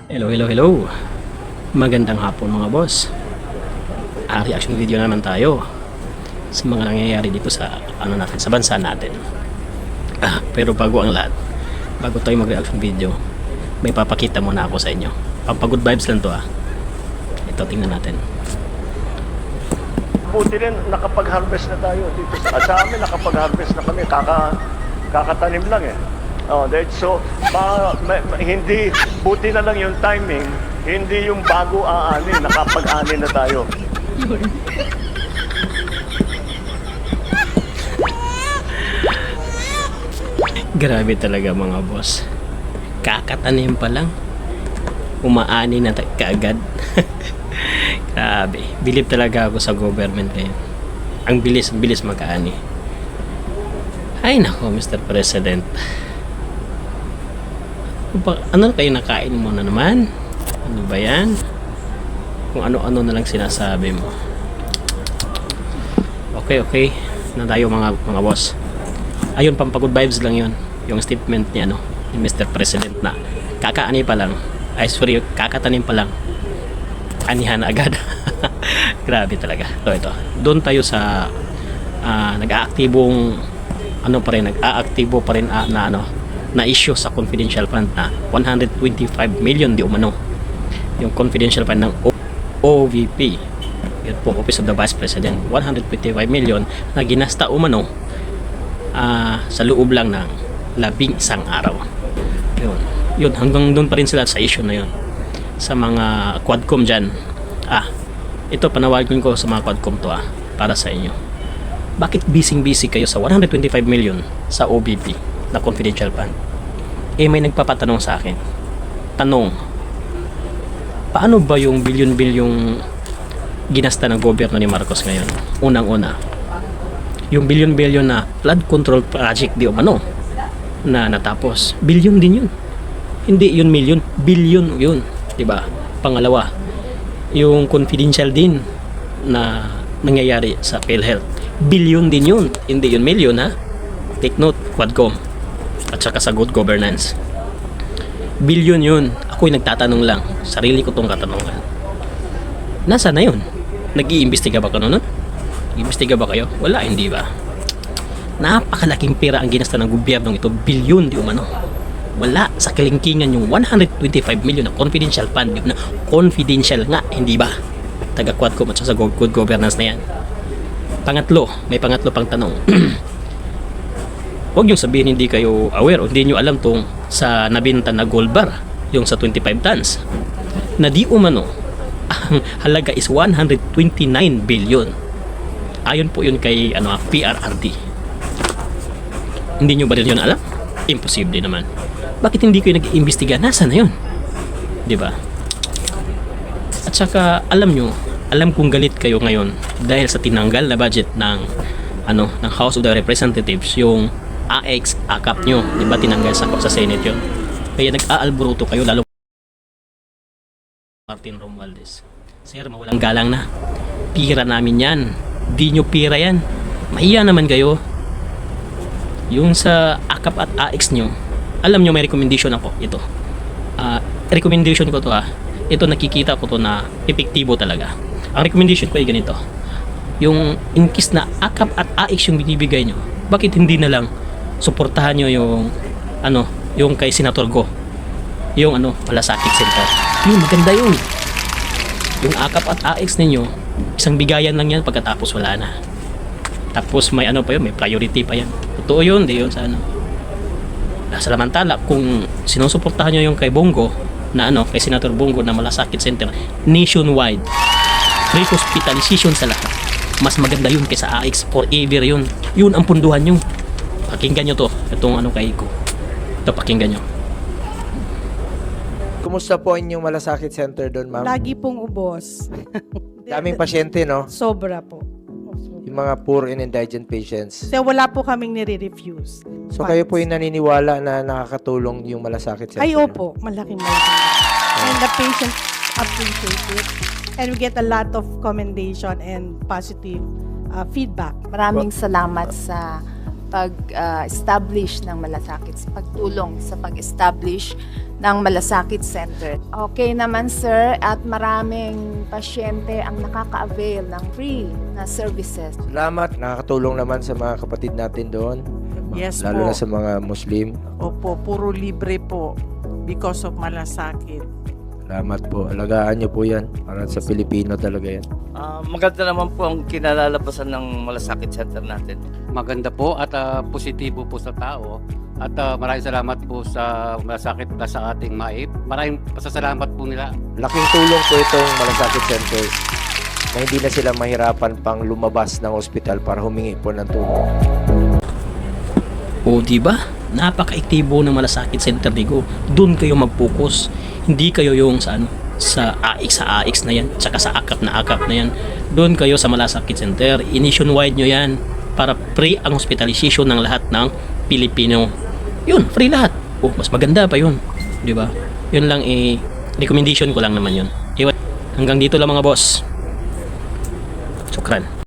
Hello, hello, hello. Magandang hapon mga boss. Reaction video naman tayo sa mga nangyayari dito sa natin, sa bansa natin. Pero bago ang lahat, bago tayo mag-reaction video, may papakita muna ako sa inyo. Pampagod vibes lang to Ito, tingnan natin. Buti rin nakapag-harvest na tayo dito sa amin, nakapag-harvest na kami, kakatanim lang so hindi, buti na lang yung timing, hindi yung bago aanin, nakapag-anin na tayo. Grabe talaga mga boss, kakatanim pa lang umaani na kaagad. Grabe, believe talaga ako sa government ngayon. Ang bilis mag-aani. Ay nako, Mr. President, ano kayo nakain mo na naman? Ano ba yan? Kung ano-ano na lang sinasabi mo. Okay na tayo mga boss. Ayun, pampagod vibes lang yun, yung statement ni ni Mr. President na kakaani pa lang, kakatanim pa lang, anihan na agad. Grabe talaga. So ito, doon tayo sa nag-aaktibong nag-aaktibo pa rin na issue sa confidential fund na 125 million di umano. Yung confidential fund ng OVP, yun po, Office of the Vice President, 125 million na ginasta umano sa loob lang ng 11 araw. Yun, hanggang doon pa rin sila sa issue na yun. Sa mga Quadcom dyan, ito panawagan ko sa mga Quadcom to para sa inyo. Bakit busy kayo sa 125 million sa OVP na confidential fund? May nagpapatanong sa akin, tanong, paano ba yung bilyon-bilyong ginasta ng gobyerno ni Marcos ngayon? Unang-una, yung bilyon-bilyon na flood control project di umano na natapos, bilyon din yun, hindi yun million, bilyon yun, diba? Pangalawa, yung confidential din na nangyayari sa PhilHealth, bilyon din yun, hindi yun million take note, Quadcom at saka sa good governance, bilyon yun. Ako'y nagtatanong lang, sarili ko tong katanungan, nasa na yun? Nag-iimbestiga ba kayo nun? Nag-iimbestiga ba kayo? Wala, hindi ba? Napakalaking pera ang ginasta ng gobyernong ito, bilyon di umano. Wala sa kalingkingan yung 125 million na confidential fund, na confidential nga, hindi ba? Taga Quadcom at sa good governance na yan. Pangatlo, may pangatlo pang tanong. Huwag yung sabihin hindi kayo aware o hindi nyo alam tong sa nabinta na gold bar, yung sa 25 tons, na di umano ang halaga is 129 billion. Ayon po yun kay PRRD. Hindi nyo ba rin yun alam? Imposible naman. Bakit hindi kayo nag-iimbestiga? Nasa na yun? Diba? At saka alam kong galit kayo ngayon dahil sa tinanggal na budget ng ng House of the Representatives, yung AX-AKAP nyo, diba tinanggal sa Senate yun. Kaya nag-aalburuto kayo, lalo Martin Romualdez. Sir, mawalang galang na, pira namin yan, di nyo pira yan, mahiya naman kayo. Yung sa AKAP at AX nyo, alam nyo may recommendation ako, ito recommendation ko to ito, nakikita ko to na epektibo talaga. Ang recommendation ko ay ganito, yung in case na AKAP at AX yung binibigay nyo, bakit hindi na lang suportahan nyo yung yung kay Senator Go, yung Malasakit Center. Yun, maganda yun. Yung AKAP at AX ninyo, isang bigayan lang yan, pagkatapos wala na. Tapos may pa yun, may priority pa yan. Totoo yun, di yun sa Samantala, kung sinusuportahan nyo yung kay Bongo na kay Senator Bongo na Malasakit Center nationwide, free hospitalization sa lahat, mas maganda yun kaysa AX, forever yun. Yun ang punduhan nyo. Pakinggan nyo to, itong kay Iko. Ito, pakinggan nyo. Kumusta po inyong Malasakit Center doon, ma'am? Lagi pong ubos. Daming pasyente, no? Sobra po. Yung mga poor and indigent patients. So wala po kaming nire-refuse. So kayo po yung naniniwala na nakakatulong yung Malasakit Center? Ay, opo. Malaking. And the patients appreciate it. And we get a lot of commendation and positive feedback. Maraming salamat sa pag-establish ng Malasakit, sa pagtulong sa pag-establish ng Malasakit Center. Okay naman sir, at maraming pasyente ang nakaka-avail ng free na services. Salamat, nakakatulong naman sa mga kapatid natin doon. Yes Lalo po. na sa mga Muslim. Opo, puro libre po because of malasakit. Salamat po. Alagaan niyo po yan. Para sa Pilipino talaga yan. Maganda naman po ang kinalalabasan ng Malasakit Center natin. Maganda po at positibo po sa tao. At maraming salamat po sa Malasakit na sa ating MAIP. Maraming pasasalamat po nila. Laking tulong po itong Malasakit Center na hindi na sila mahirapan pang lumabas ng ospital para humingi po ng tulong. O di ba? Napaka-aktibo ng Malasakit Center Digo. Doon kayo mag-focus. Hindi kayo yung sa ano, sa AX na yan, tsaka sa akap na yan. Doon kayo sa Malasakit Center. I-nationwide nyo yan para free ang hospitalization ng lahat ng Pilipino. Yun, free lahat. Oh, mas maganda pa yun. Di ba? Yun lang recommendation ko lang naman yun. Hanggang dito lang mga boss. Sukran.